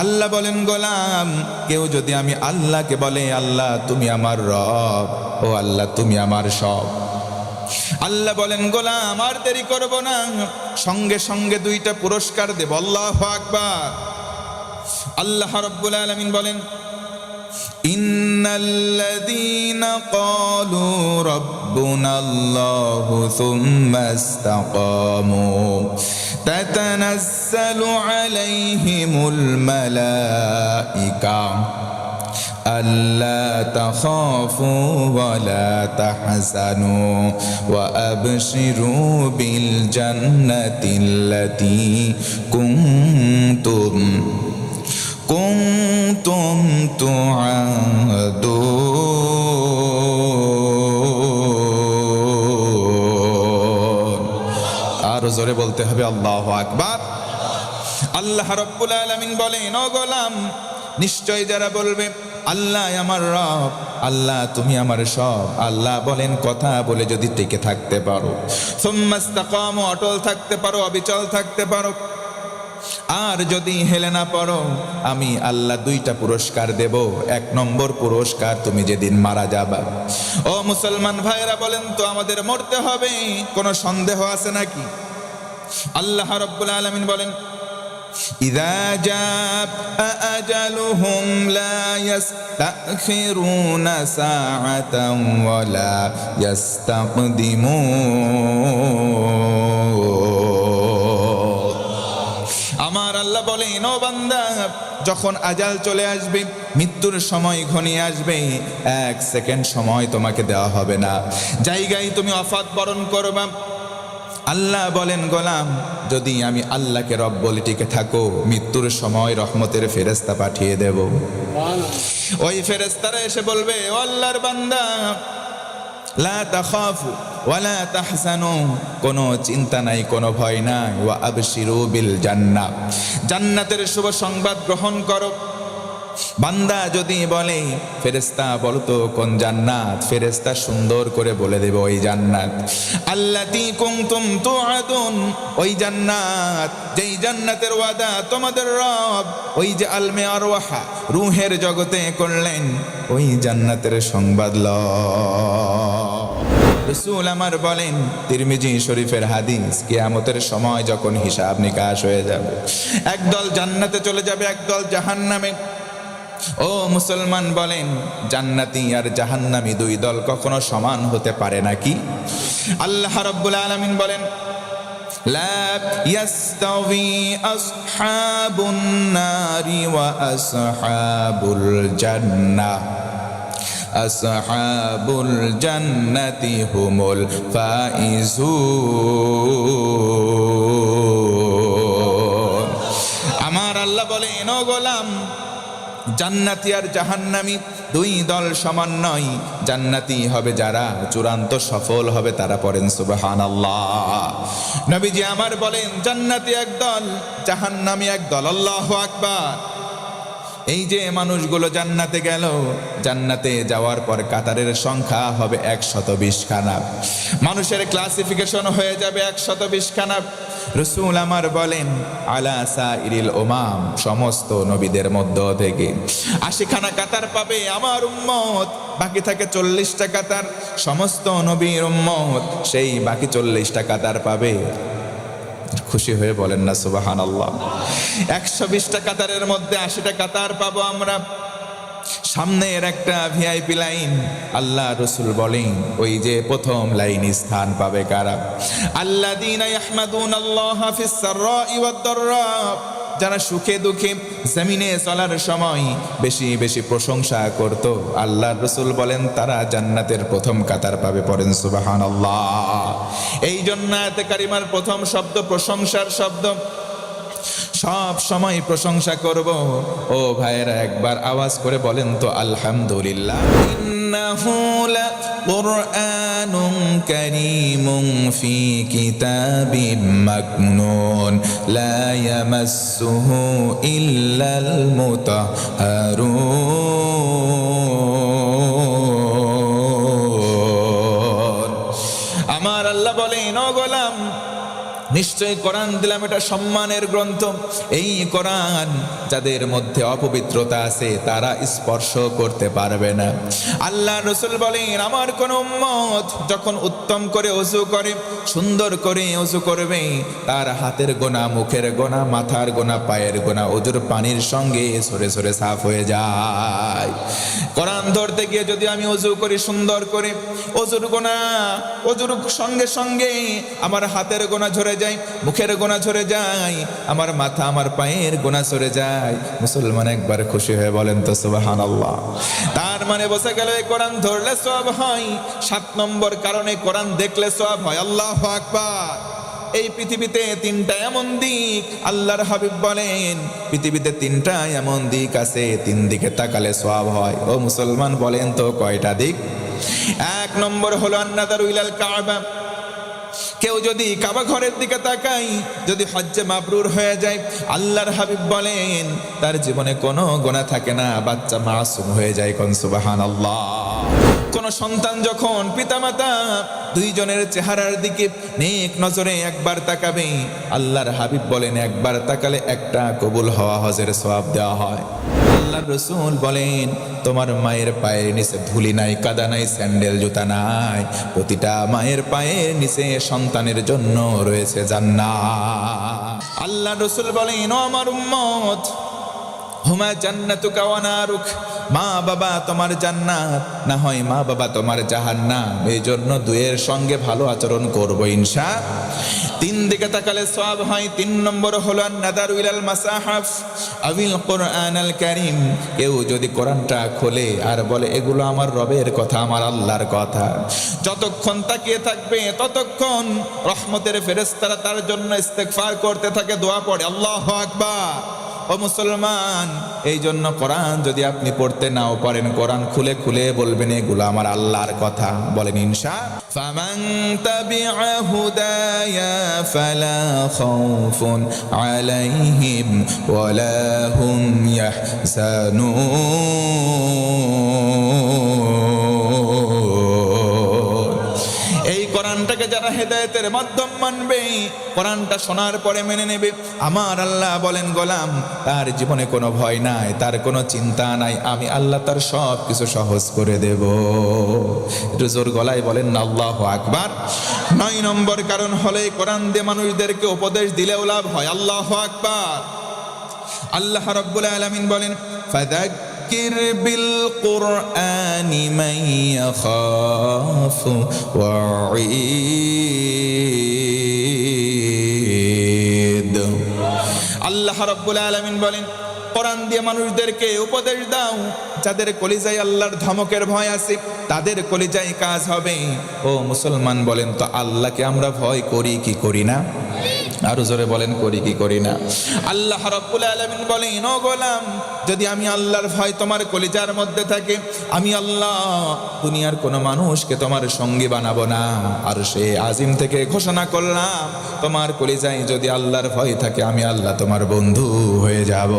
আল্লাহ বলেন, গোলাম কেউ যদি আমি আল্লাহকে বলে আল্লাহ তুমি আমার রব, ও আল্লাহ তুমি আমার সব, আল্লাহ বলেন গোলাম আর দেরি করব না, সঙ্গে সঙ্গে দুইটা পুরস্কার দেব। আল্লাহু আকবার। আল্লাহ রাব্বুল আলামিন বলেন, ইন্নাল্লাযীনা ক্বালু রাব্বুনাল্লাহু সুম্মা ইসতাকামু তাতানাজ্জালু আলাইহিমুল মালাইকা আল্লা তাখাফু ওয়া লা তাহজানু ওয়া আবশিরু বিল জান্নাতিল্লাতী কুনতুম তুআদুন। আর জোরে বলতে হবে আল্লাহু আকবার। আল্লাহ রাব্বুল আলামিন বলেন, ও গোলাম নিশ্চয় যারা বলবে আল্লাহ আমার রব, আল্লাহ তুমি আমার সব, আল্লাহ বলেন কথা বলে যদি টিকে থাকতে পারো, সুম্মা ইসতাকামু অটল থাকতে পারো, অবিচল থাকতে পারো, আর যদি হেলে না পড়ো, আমি আল্লাহ দুইটা পুরস্কার দেব। এক নম্বর পুরস্কার তুমি যেদিন মারা যাবা। ও মুসলমান ভাইরা বলেন তো আমাদের মরতে হবে, কোনো সন্দেহ আছে নাকি? আল্লাহ রাব্বুল আলামিন বলেন, ইযা জাআ আজালুহুম লা ইস্তাখিরুনা সাআতান ওয়া লা ইস্তাকদিমুন। আমার আল্লাহ বলেন, ও বান্দা যখন আজাল চলে আসবে, মৃত্যুর সময় ঘনিয়ে আসবে, এক সেকেন্ড সময় তোমাকে দেওয়া হবে না, জায়গায় তুমি ওয়াফাত বরণ করবা। আল্লাহ বলেন, গোলাম যদি আমি আল্লাহকে রব বলে টিকে থাকো, মৃত্যুর সময় রহমতের ফেরেশতা পাঠিয়ে দেব। ওই ফেরেশতারা এসে বলবে, ও আল্লাহর বান্দা লা তাখাফু ওয়া লা তাহজানু, কোনো চিন্তা নাই, কোনো ভয় নাই, ওয়া আবশিরু বিল জান্নাহ, জান্নাতের শুভ সংবাদ গ্রহণ করো। বান্দা যদি বলে ফেরেশতা বলতো কোন জান্নাত, ফেরেশতা সুন্দর করে বলে দেবে ওই জান্নাত আল্লাতী কুনতুম তুআদুন, ওই জান্নাত যেই জান্নাতের ওয়াদা তোমাদের রব ওই যে আলমে আরওয়াহা রূহের জগতে করলেন, ওই জান্নাতের সংবাদ লও। রাসূল আমার বলেন, তিরমিজি শরীফের হাদিস, কিয়ামতের সময় যখন হিসাব নিকাশ হয়ে যাবে, একদল জান্নাতে চলে যাবে, একদল জাহান্নামে। ও মুসলমান বলেন, জান্নাতি আর জাহান্নামী দুই দল কখনো সমান হতে পারে নাকি? আল্লাহ রাব্বুল আলামিন বলেন, লা ইয়াস্তাওয়ি আসহাবুন নারি ওয়া আসহাবুল জান্নাহ, আসহাবুল জান্নাতি হুমুল ফাইজুন। আমার আল্লাহ বলেন, ও গোলাম জান্নাতি আর জাহান্নামী দুই দল সমান নয়। জান্নাতি হবে যারা চূড়ান্ত সফল হবে, তারা পড়েন সুবহানাল্লাহ। নবীজি আমার বলেন, জান্নাতি একদল, জাহান্নামী একদল। আল্লাহু আকবার। এই যে মানুষগুলো জান্নাতে গেল, জান্নাতে যাওয়ার পর কাতারের সংখ্যা হবে 120 খানা, মানুষের ক্লাসিফিকেশন হয়ে যাবে 120 খানা। রাসূল আমার বলেন, আলা সাইরিল উমাম, সমস্ত নবীদের মধ্য থেকে 80 খানা কাতার পাবে আমার উম্মত, বাকি থাকে 40টা কাতার। সমস্ত নবীর উম্মত সেই বাকি 40টা কাতার পাবে। খুশি হয়ে বলেন না সুবহানাল্লাহ। 120টা কাতারের মধ্যে 80টা কাতার পাবো আমরা। সামনের একটা ভিআইপি লাইন, আল্লাহ রাসূল বলেন ওই যে প্রথম লাইন স্থান পাবে কারা? আল্লাযীনা ইয়াহমাদুনাল্লাহা ফিস সাররাই ওয়াদ দাররা, যারা সুখে দুঃখে জমিনে চলার সময় বেশি বেশি প্রশংসা করত, আল্লাহর রাসূল বলেন তারা জান্নাতের প্রথম কাতার পাবে। পড়েন সুবহানাল্লাহ। এই জন্য আয়াতে কারিমার প্রথম শব্দ প্রশংসার শব্দ। সব সময় প্রশংসা করব। ও ভাইয়েরা একবার আওয়াজ করে বলেন তো আলহামদুলিল্লাহ। ইন্নাহু লাকুরআনুন কারীমুন ফি কিতাবিম মাকনুন লা ইয়ামাসসুহু ইল্লাল মুতাহহারুন। আমার আল্লাহ বলেন, ও গোলাম নিশ্চয়ই কোরআন দিলাম এটা সম্মানের গ্রন্থ। এই কোরআন যাদের মধ্যে অপবিত্রতা আছে তারা স্পর্শ করতে পারবে না। আল্লাহ রসুল বলেন, আমার কোন উম্মত যখন উত্তম করে ওযু করে, সুন্দর করে ওযু করবে, তার হাতের গোনা, মুখের গোনা, মাথার গোনা, পায়ের গোনা ওযুর পানির সঙ্গে সরে সরে সাফ হয়ে যায়। কোরআন ধরতে গিয়ে যদি আমি ওযু করি সুন্দর করে, ওযুর গোনা, ওযুর সঙ্গে সঙ্গে আমার হাতের গোনা ঝরে যায়, মুখের গোনা ঝরে যায়, আমার মাথা, আমার পায়ের গোনা সরে যায়, মুসলমান একবার খুশি হয়ে বলেন তো সুবহানাল্লাহ। তার মানে বোঝা গেল এই কোরআন ধরলে সওয়াব হয়। 7 নম্বর কারণে কোরআন দেখলে সওয়াব হয়। আল্লাহু আকবার। এই পৃথিবীতে 3টা এমন দিক, আল্লাহর হাবিব বলেন পৃথিবীতে 3টা এমন দিক আছে, 3 দিকে তাকালে সওয়াব হয়। ও মুসলমান বলেন তো কয়টা দিক? 1 নম্বর হলো আন-নাযারু ইলাল কাবা। কেউ যদি কাবা ঘরের দিকে তাকাই, যদি হজ্জে মাবরুর হয়ে যায়, আল্লাহর হাবিব বলেন তার জীবনে কোনো গুনাহ থাকে না, বাচ্চা মাসুম হয়ে যায়। কোন সুবহানাল্লাহ। কোন সন্তান যখন পিতামাতা দুইজনের চেহারার দিকে নেক নজরে একবার তাকাবে, আল্লাহর হাবিব বলেন একবার তাকালে একটা কবুল হওয়া হজের সওয়াব দেওয়া হয়। আল্লাহর রাসূল বলেন তোমার মায়ের পায়ের নিচে ধুলি নাই, কাদা নাই, স্যান্ডেল জুতা নাই, প্রতিটা মায়ের পায়ের নিচে সন্তানের জন্য রয়েছে জান্নাত। আল্লাহর রাসূল বলেন, ও আমার উম্মত, হুমা জান্নাতুকা ওয়া নারুক, মা বাবা তোমার জান্নাত, না হয় মা বাবা তোমার জাহান্নাম। এই জন্য দুয়ের সঙ্গে ভালো আচরণ করবো ইনশাআল্লাহ। 3 দিকে তাকালে সওয়াব হয়। 3 নম্বর হলো আন-নাযারু ইলাল মাসাহাফ আবিল কুরআনুল কারীম। কেউ যদি কোরআনটা খোলে আর বলে এগুলো আমার রবের কথা, আমার আল্লাহর কথা, যতক্ষণ তাকিয়ে থাকবে ততক্ষণ রহমতের ফেরেশতারা তার জন্য ইস্তেগফার করতে থাকে, দোয়া পড়ে। আল্লাহু আকবার। ও মুসলমান, এই জন্য কোরআন যদি আপনি পড়তে নাও পারেন, কোরআন খুলে খুলে বলবেন এগুলো আমার আল্লাহর কথা, বলেন ইনশাআল্লাহ। ফামান তাবিআ হুদায়া ফালা খাউফুন আলাইহিম ওয়ালা হুম ইয়াহজানুন। এই কোরআনটাকে যারা হেদায়েতের মাধ্যম মানবে, কোরআনটা শোনার পরে মেনে নেবে, আমার আল্লাহ বলেন গোলাম তার জীবনে কোনো ভয় নাই, তার কোনো চিন্তা নাই, আমি আল্লাহ তার সব কিছু সহজ করে দেব। একটু জোর গলায় বলেন না আল্লাহু আকবার। 9 নম্বর কারণ হলো এই কোরআন দিয়ে মানুষদেরকে উপদেশ দিলেও লাভ হয়। আল্লাহু আকবার। আল্লাহ রাব্বুল আলামিন বলেন, ফাযাক্কির বিল কুরআনি মান ইয়াখাফু ওয়াঈদ। আল্লাহ রাব্বুল আলামিন বলেন কোরআন দিয়ে মানুষদেরকে উপদেশ দাও যাদের কলিজায় আল্লাহর ধমকের ভয় আছে, তাদের কলিজায় কাজ হবে। ও মুসলমান বলেন তো আল্লাহকে আমরা ভয় করি কি করি না? আরো জোরে বলেন করি কি করি না? আল্লাহ রাব্বুল আলামিন বলেন, ও গোলাম যদি আমি আল্লাহর ভয় তোমার কলিজার মধ্যে থাকে, আমি আল্লাহ দুনিয়ার কোনো মানুষকে তোমার সঙ্গী বানাবো না। আর সে আজিম থেকে ঘোষণা করলাম তোমার কলিজায় যদি আল্লাহর ভয় থাকে, আমি আল্লাহ তোমার বন্ধু হয়ে যাব।